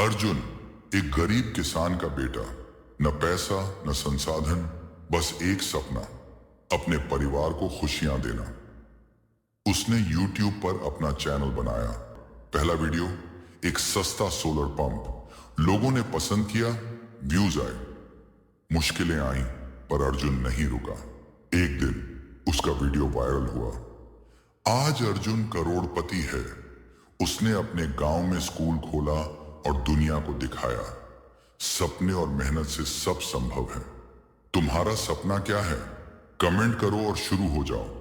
अर्जुन एक गरीब किसान का बेटा, न पैसा न संसाधन, बस एक सपना, अपने परिवार को खुशियां देना। उसने YouTube पर अपना चैनल बनाया। पहला वीडियो, एक सस्ता सोलर पंप। लोगों ने पसंद किया, व्यूज आए। मुश्किलें आईं, पर अर्जुन नहीं रुका। एक दिन उसका वीडियो वायरल हुआ। आज अर्जुन करोड़पति है। उसने अपने गांव में स्कूल खोला और दुनिया को दिखाया, सपने और मेहनत से सब संभव है। तुम्हारा सपना क्या है? कमेंट करो और शुरू हो जाओ।